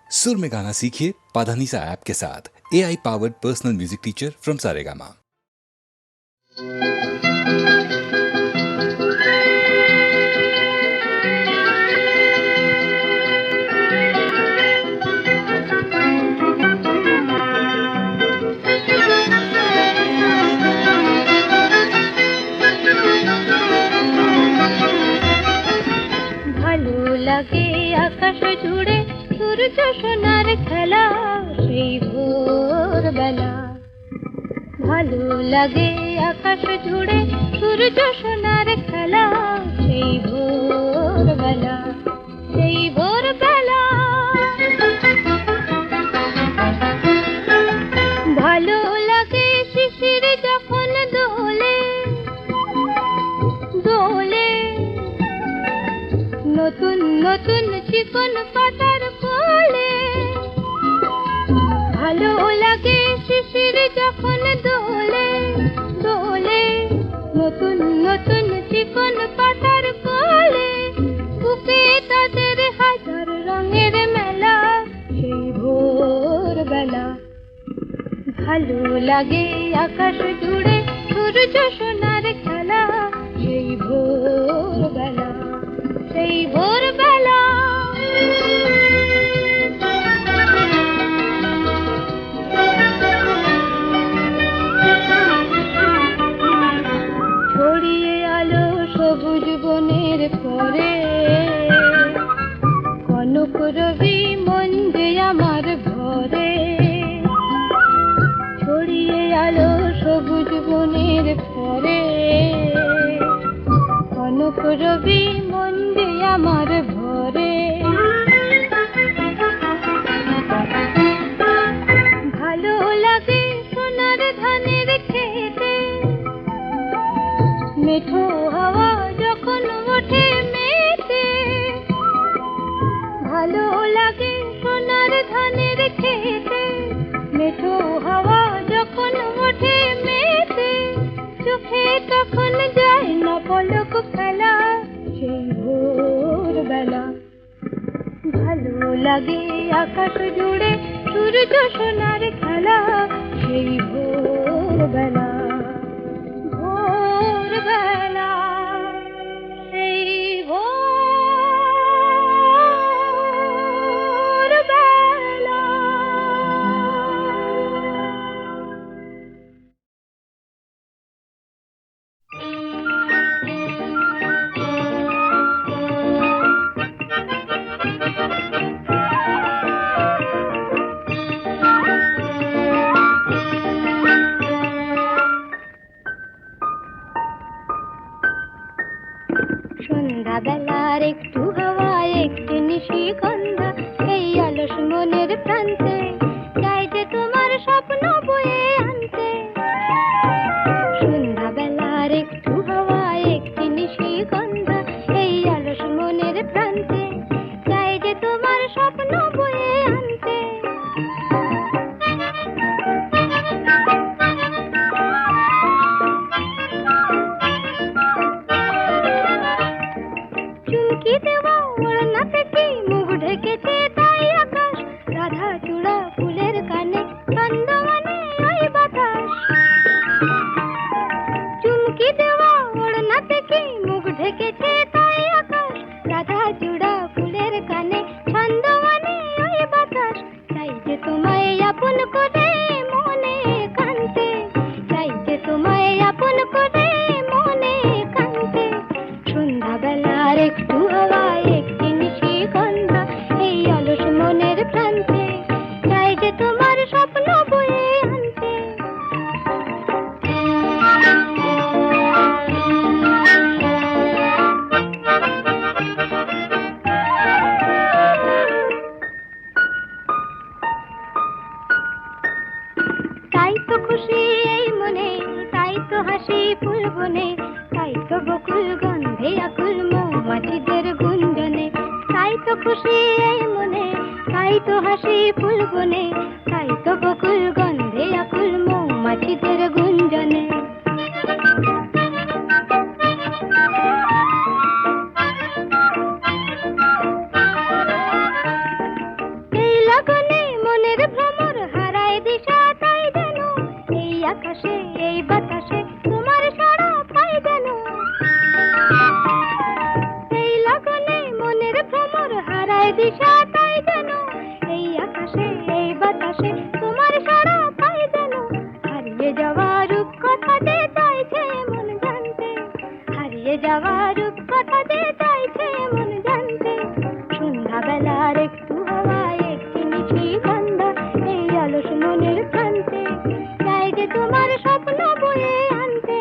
सुर में गाना सीखिए पाधानीसा ऐप के साथ। AI powered personal music teacher from Saregama. ভালো লাগে আকাশ জুড়ে সূর্য সোনার খেলা সেই ভোরবেলা। ভালো লাগে আকাশ জুড়ে সূর্য সোনার খেলা সেই ভোরবেলা, সেই ভোরবেলা। ভালো লাগে শিশির যখন দোলে দোলে, নতুন নতুন চিকন পাতার কোলে। ভালো লাগে শিশির যখন দোলে দোলে, নতুন নতুন চিকন পাতার কোলে। বুকে তাদের হাজার রঙের মেলা সেই ভোরবেলা। ভালো লাগে আকাশ জুড়ে সূর্য সোনার খেলা সেই ভোরবেলা, সেই ভোরবেলা। ছড়িয়ে আলো সবুজ বনের পরে, কনক রবি মন যে আমার ঘরে। ছড়িয়ে আলো সবুজ বনের পরে, কনক রবি মন যে আমার ভরে। ভালো লাগে সোনার ধানের খেতে, মেঠো হাওয়া যখন ওঠে মেতে। ভালো লাগে সোনার ধানের খেতে, মেঠো হাওয়া যখন ওঠে মেতে। চোখে তখন যায় না পলক ফেলা সেই ভোরবেলা। ভালো লাগে আকাশ জুড়ে সূর্য সোনার খেলা সেই ভোরবেলা, ভোরবেলা, সেই ভোরবেলা। সন্ধ্যাবেলার একটু হাওয়া একটু নিশিগন্ধা এই অলস মনের প্রান্তে চাই যে তোমার স্বপ্ন বয়ে আনতে। সন্ধ্যাবেলার একটু হাওয়া একটু নিশিগন্ধা এই অলস মনের প্রান্তে চাই যে তোমার স্বপ্ন বয়ে আনতে। চুমকি দেওয়া ওড়না থেকে মুখ ঢেকেছে তাই আকাশ, রাধা চূড়া ফুলের কানে ছন্দমানে ওই বাতাস। চুমকি দেওয়া ওড়না থেকে মুখ ঢেকেছে তাই আকাশ, রাধা চূড়া ফুলের কানে ছন্দমানে ওই বাতাস। চাই যে তোমায় আপন করে মনে কানতে, চাই যে তোমায় আপন করে মনে কানতে। সন্ধ্যাবেলার একটু হাওয়া একটি নিশিগন্ধা এই অলস মনের প্রান্তে চাই যে তোমার স্বপ্ন বয়ে আনতে। তাই তো খুশি এই মনে, তাই তো হাসি ফুল বনে, তাই তো বকুল গন্ধে আকুল মৌমাছিদের গুঞ্জনে। তাই তো খুশি এই মনে, তাই তো হাসি ফুল বনে, তাই তো বকুল গন্ধে আকুল মৌমাছিদের গুঞ্জনে। এই লগনে মনের ভ্রমর হারায় দিশা, তাই যেন এই আকাশে এই বাতাসে তোমার সাড়া পাই যেন। এই লগনে মনের ভ্রমর হারায় দিশা, তাই যেন এই আকাশে এই বাতাসে তোমার সাড়া পাই যেন। হারিয়ে যাওয়া রূপ কথা যে চাইছে মন জানতে, হারিয়ে যাওয়া রূপ কথা যে চাইছে মন জানতে। সন্ধ্যাবেলার একটু হাওয়ায় একটি মিঠি গন্ধ এই অলস মনের প্রান্তে, চাই যে তোমার স্বপ্ন বয়ে আনতে।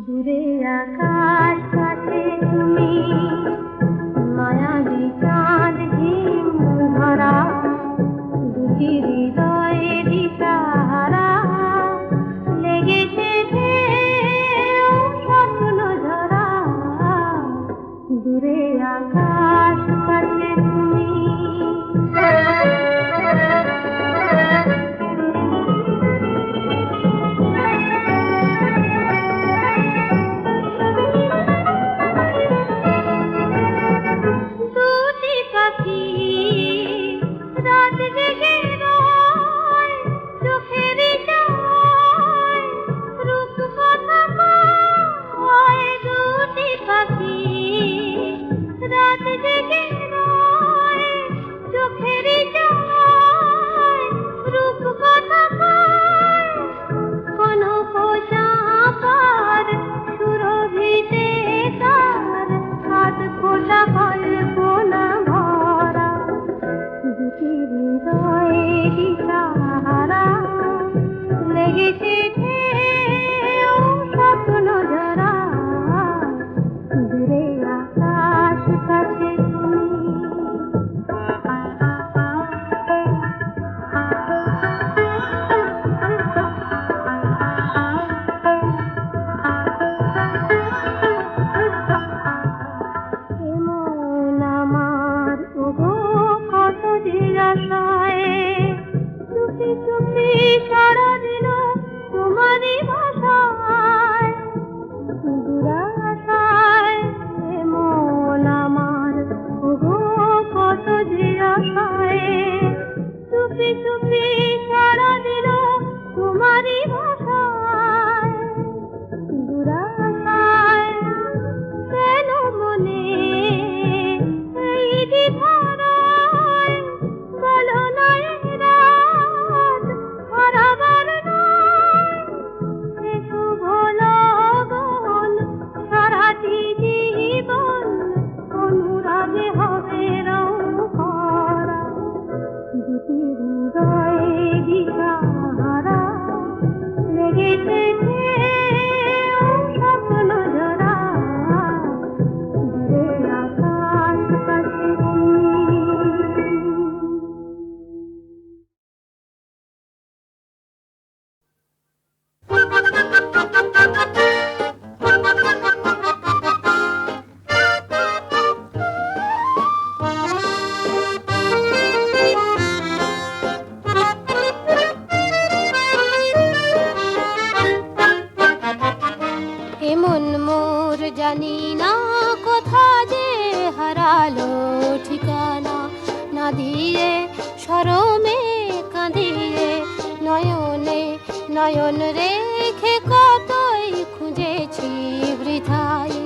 দূরে আকাশ কাছে তুমি, মায়াবী চাঁদ ঝিম ধরা, দুটি হৃদয়ে দিশাহারা, লেগেছে ঢেউ স্বপ্ন ঝরা। দূরে আকাশ কাছে তুমি। জানি না কোথা যে হারালো ঠিকানা, না দিয়ে শরমে কাঁদিয়ে নয়নে নয়ন রেখে কতই খুঁজেছি বৃথায়,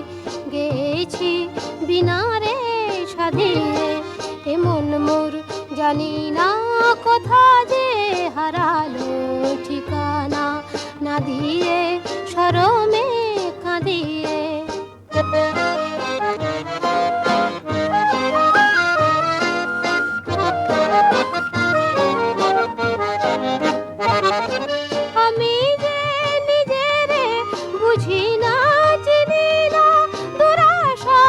গেছি বিনা রে সাধিয়ে। এমন মোর জানি না কোথা যে হারালো ঠিকানা, না দিয়ে শরমে কাঁদিয়ে। আমি যে নিজেরে বুঝি না, চিনি না, দুরাশা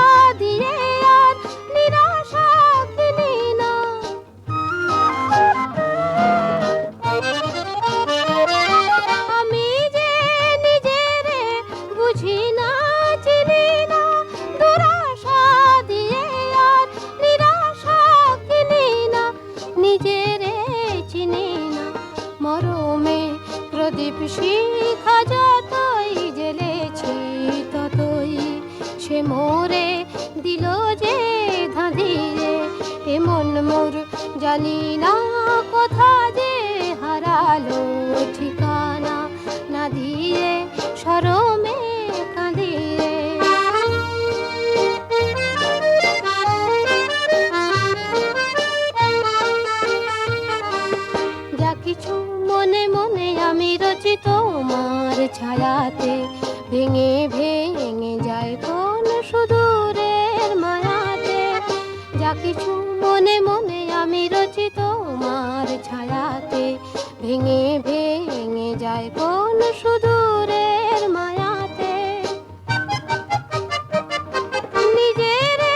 মোরে দিল যে ধাঁধিয়ে, এমন মোর জানি না কোথা যে হারালো ঠিকানা, না দিয়ে শরমে কাঁদিয়ে। যা কিছু মনে মনে আমি রচি তোমার ছায়াতে, ভেঙে ভেঙে যায় কোন সুদূরের মায়াতে। যা কিছু মনে মনে আমি রচি তোমার ছায়াতে, ভেঙে ভেঙে যায় কোন সুদূরের মায়াতে। নিজেরে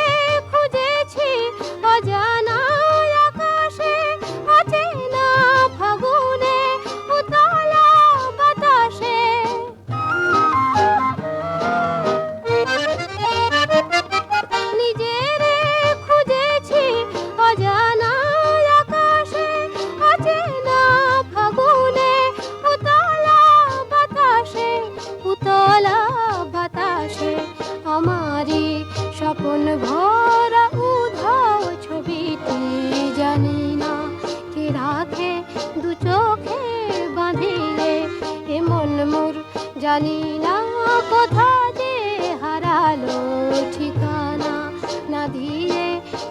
খুঁজেছি অজানা আকাশে, অচেনা ফাগুনে উতলা বাতাসে। নিজেরে খুঁজেছি অজানা আকাশে, অচেনা ফাগুনে উতলা বাতাসে, উতলা বাতাসে। আমারই স্বপ্ন ভরা উধাও ছবিটি জানি না কে রাখে দু চোখে বাঁধিয়ে, এমন মোর জানি না কোথা যে হারালো ঠিকানা, না দিয়ে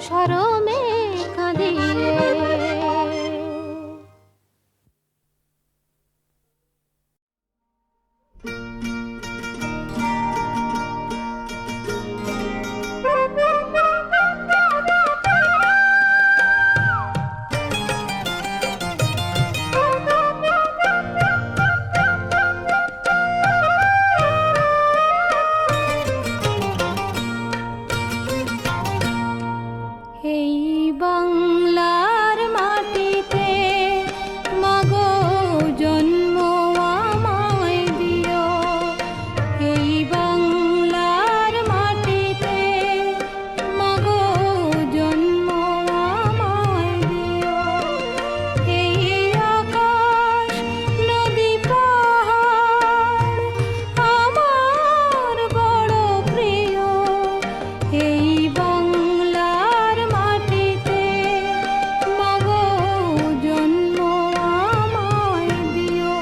শরমে কাঁদিয়ে। এই বাংলার মাটিতে মাগো জন্ম আমায় দিও, এই বাংলার মাটিতে মাগো জন্ম আমায় দিও। এই আকাশ নদী পাহাড় আমার বড় প্রিয়, এই বাংলার মাটিতে মাগো জন্ম আমায় দিও।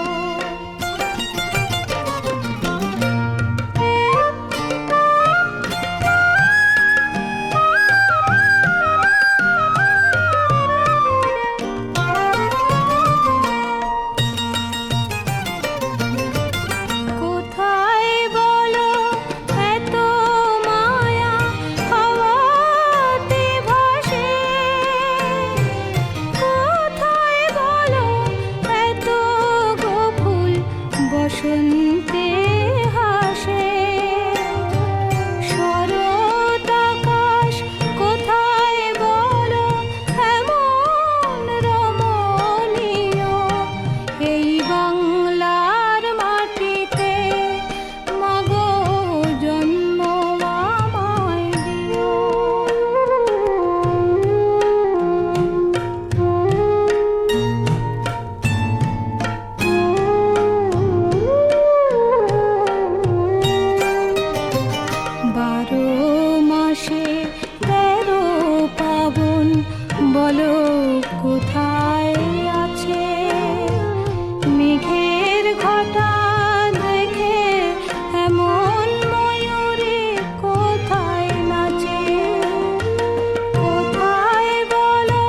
কোথায় বলো এত মায়া হাওয়াতে ভাসে, কোথায় বলো এত গোকুল বসন্তে হাসে। শরৎ আকাশ কোথায় বলো এমন রমণীয়, এই বাংলার মাটিতে মাগো জন্ম আমায় দিও। বারো মাসে 13 পাবন বলো কোথায় আছে, মেঘের ঘটা দেখে এমন ময়ূরে কোথায় নাচে। কোথায় বলো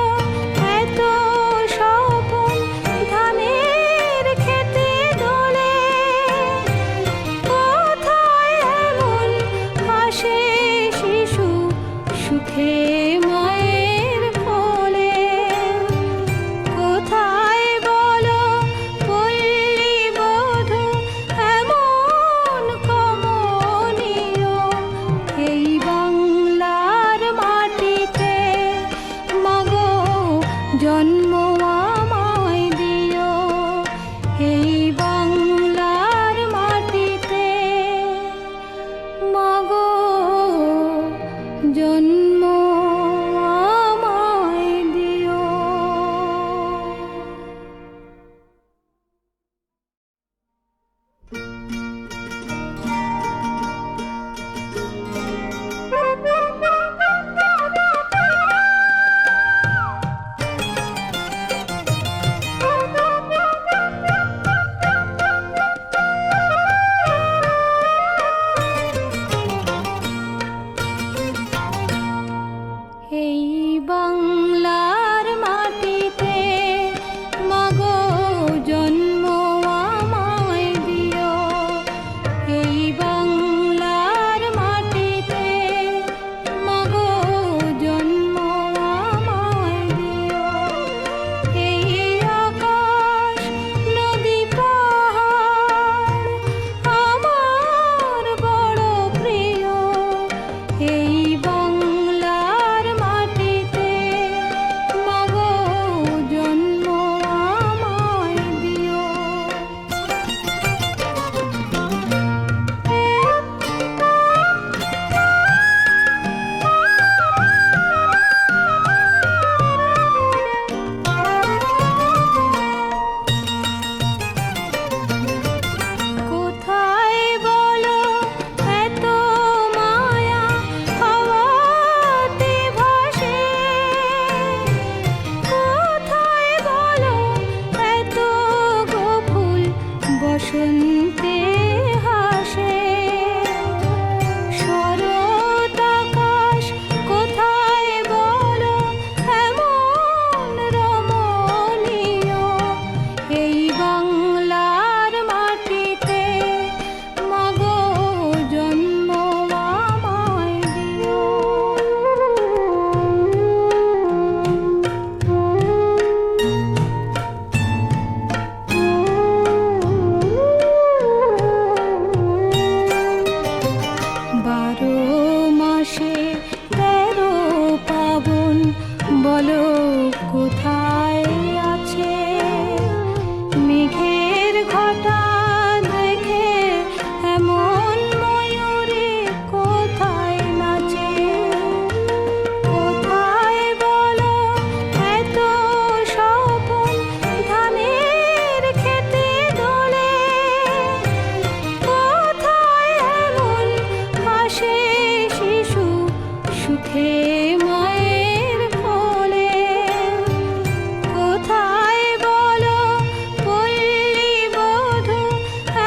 এত স্বপন ধানের খেতে দোলে, কোথায় এমন হাসে শিশু সুখে মায়ের কোলে। কোথায় বলো পল্লী বধূ এমন কমনীয়, এই বাংলার মাটিতে মাগো জন্ম আমায় দিও, এই বাংলার মাটিতে মাগো জন্ম সুখে মায়ের কোলে। কোথায় বলো পল্লী বধূ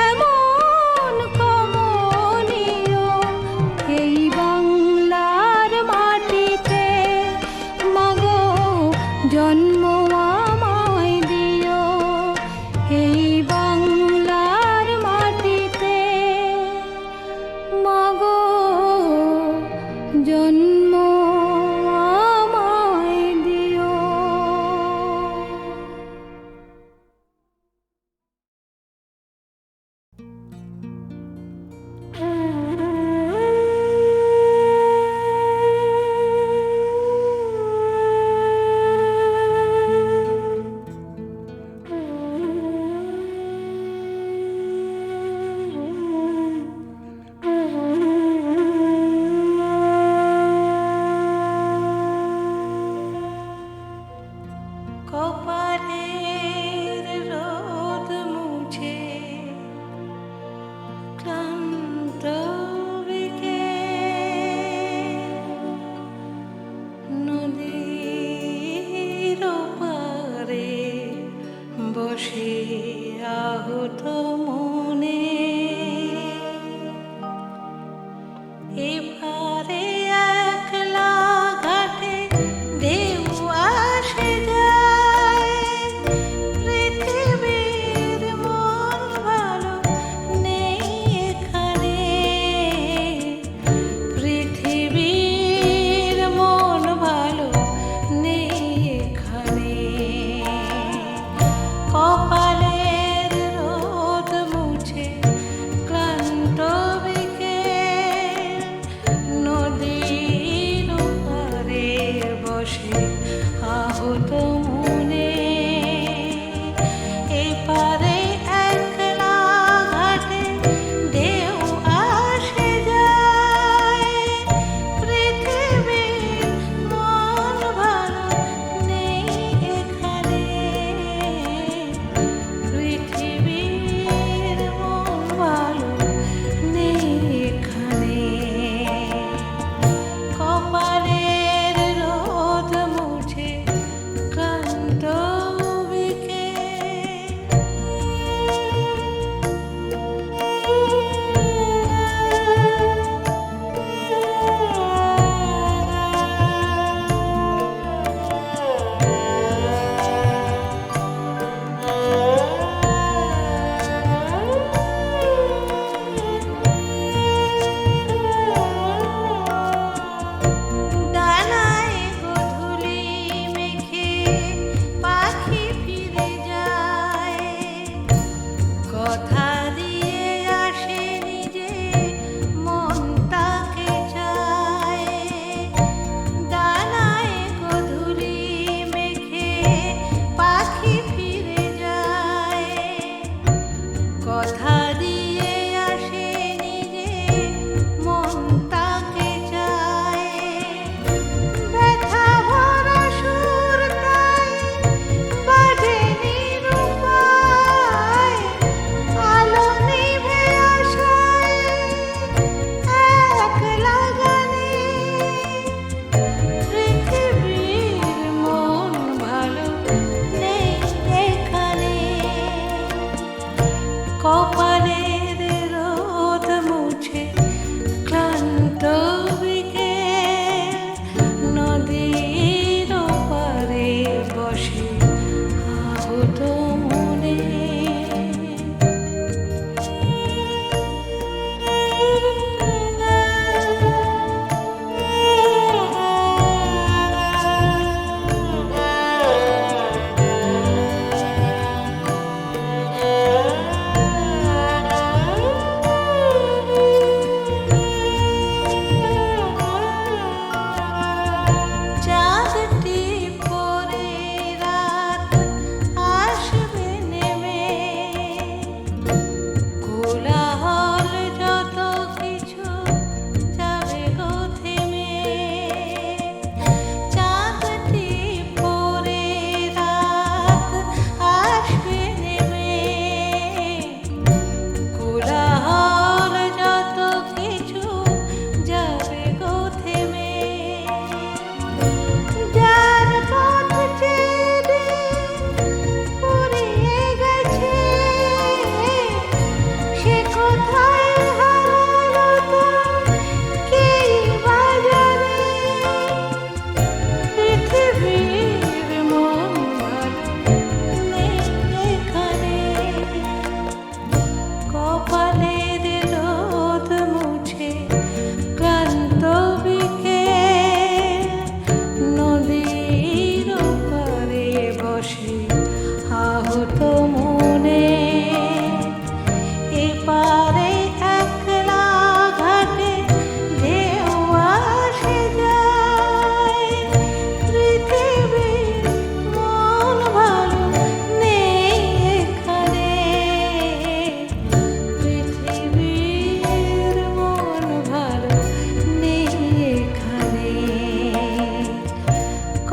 এমন কমনীয়, এই বাংলার মাটিতে মাগো জন্ম আমায় দিও, এই বাংলার মাটিতে মাগো জন্ম আমায় দিও।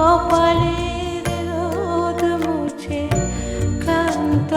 কপালের রোদ মুছে ক্লান্ত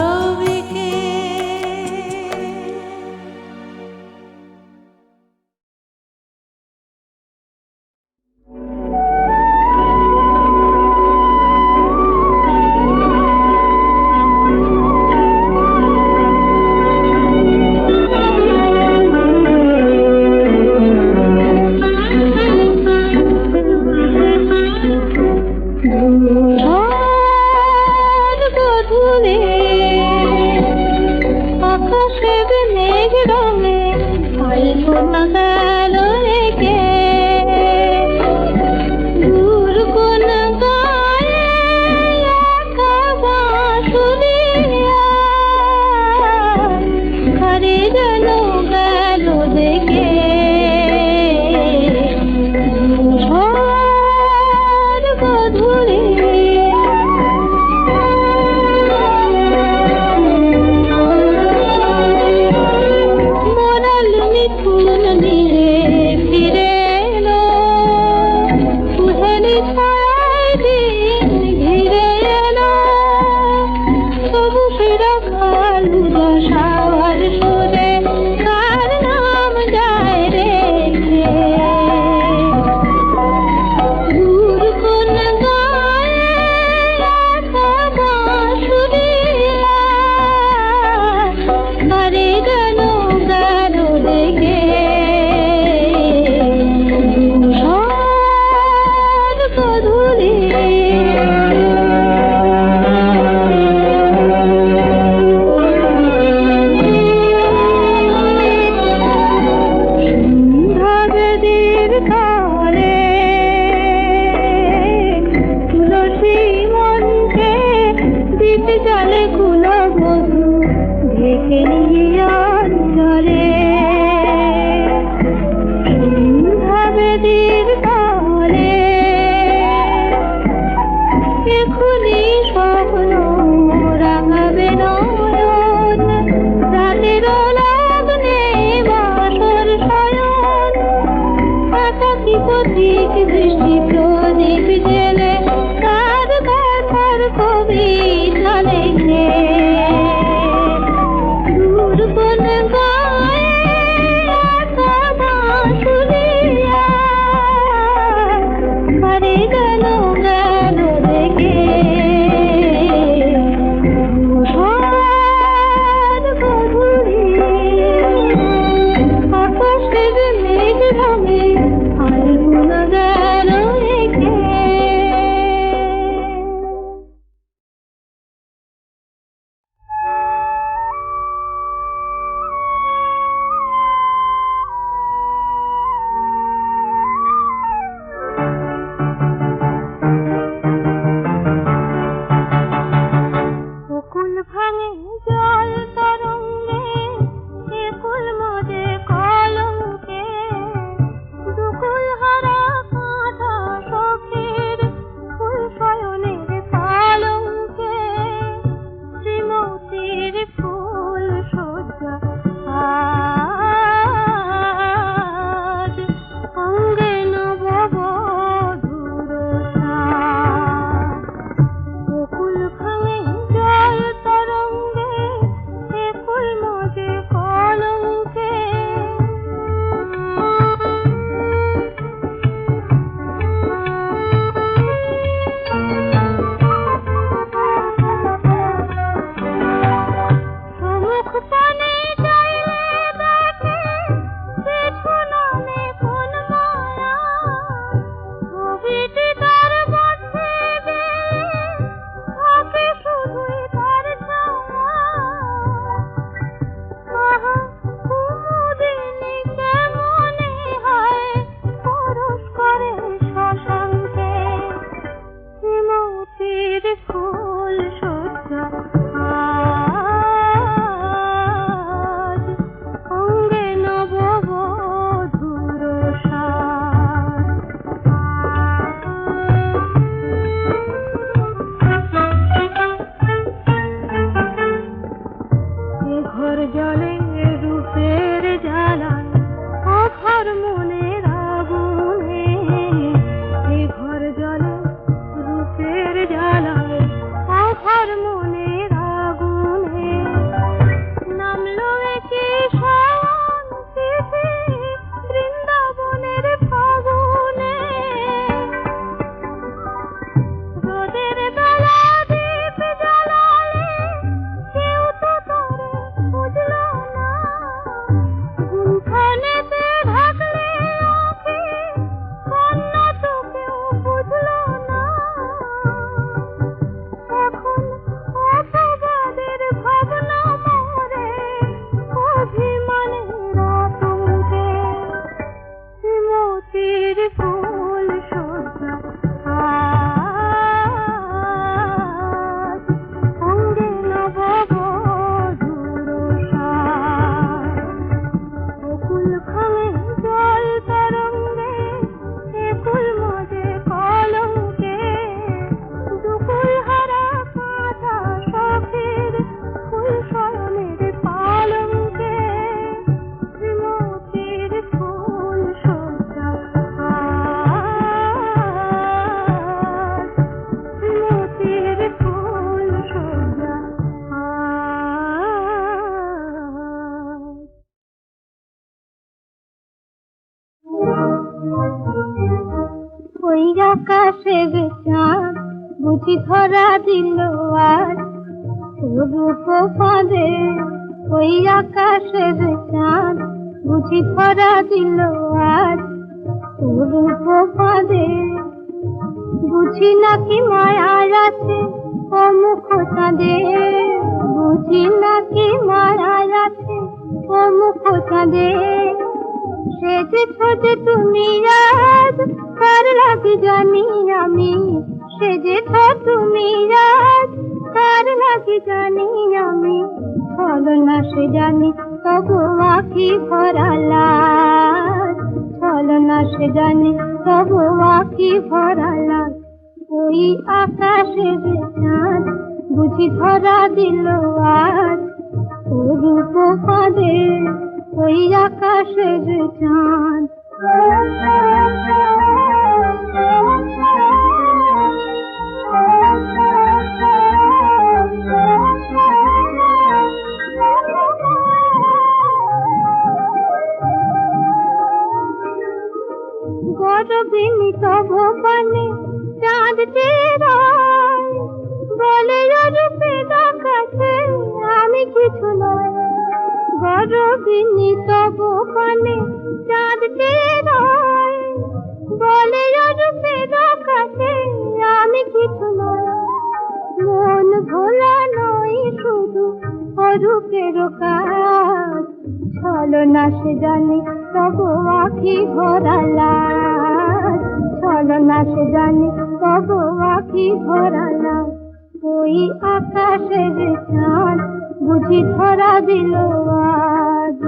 আকাশের চাঁদ বুঝি ধরা দিল আজ রূপ ফাঁদে, ওই আকাশের চাঁদ বুঝি ধরা দিল আজ রূপ ফাঁদে। বুঝি নাকি মায়ার আছে ও মুখ চাঁদে, বুঝি নাকি মায়ার আছে ও মুখ চাঁদে। সেজেছ যে তুমি আজ কার লাগি জানি আমি, সেজেছ তুমি আজ কার লাগি জানি আমি। ছলনা সে জানি তবু আঁখি ভরা লাজ, ছলনা সে জানি তবু আঁখি ভরা লাজ। ওই আকাশের চাঁদ বুঝি ধরা দিল আজ রূপ ফাঁদে, ওই আকাশের চাঁদ। গরবিনী তব পানে চাঁদ চেরায়, বলে রূপে দেখাচ্ছে আমি কিছু নয়। গরবিনী তব পানে চাঁদ চেরায়, বলে রূপে দেখাচ্ছে আমি কিছু নয়। মন ভোলা নয় শুধু অরূপের কাজ, ছলনা সে জানি তবু আঁখি ভরা লাজ, ছলনা সে জানি তবু আঁখি ভরা লাজ। ওই আকাশের চাঁদ বুঝি ধরা দিল আজ।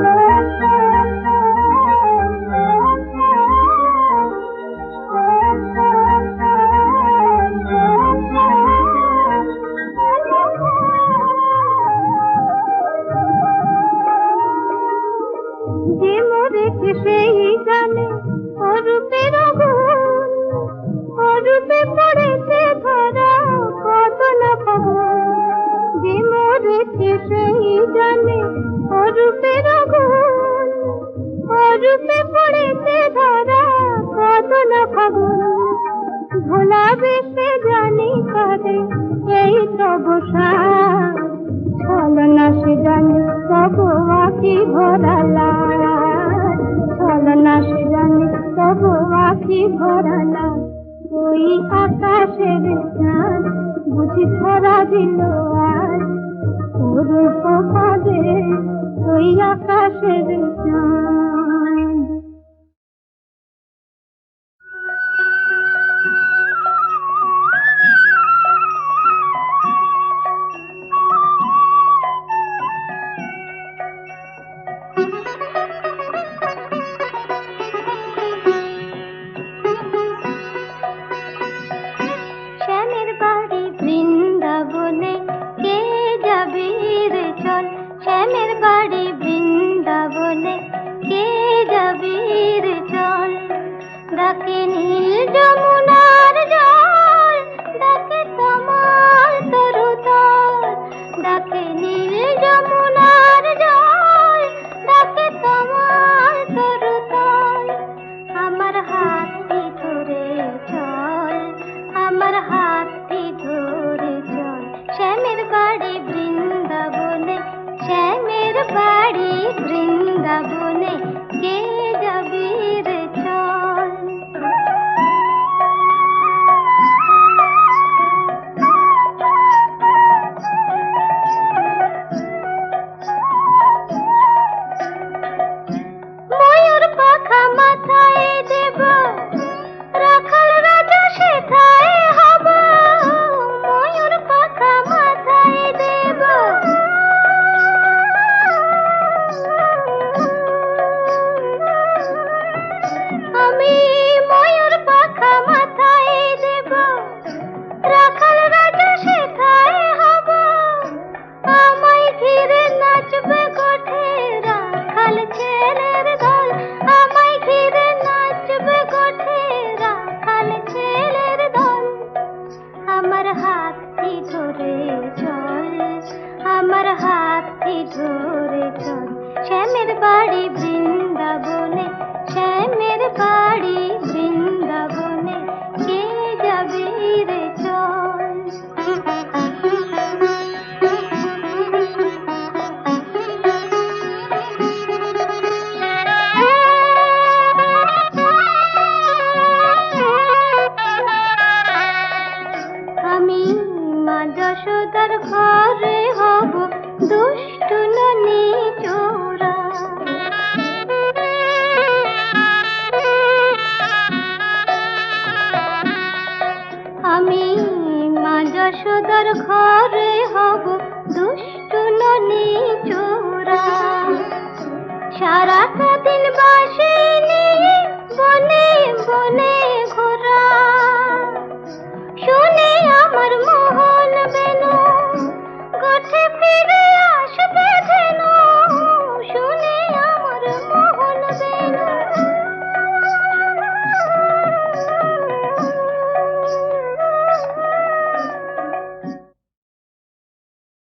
যে মরেছে সেই জানে অরূপের গুণ, অরূপে পড়েছে ধরা কত না খবর। যে মরেছে সেই জানে অরূপের গুণ, অরূপে পড়েছে ধরা কত না খবর। ভোলা বেশে জানি করে এই তব সাজ, ছলনা সে জানি তবু আঁখি ভরা লাজ, ছলনা সে জানি তবু আঁখি ভরা লাজ। ওই আকাশের চাঁদ বুঝি ধরা দিল আজ রূপ ফাঁদে, ওই আকাশের চাঁদ। শ্যামের বাড়ি বৃন্দাবনে কে যাবি রে চল, শ্যামের বাড়ি বৃন্দাবনে কে যশোদার ঘরে হব দুষ্টু ননি চোরা। সারাটা দিন বাসে নিয়ে বনে বনে ঘোরা, শুনে আমার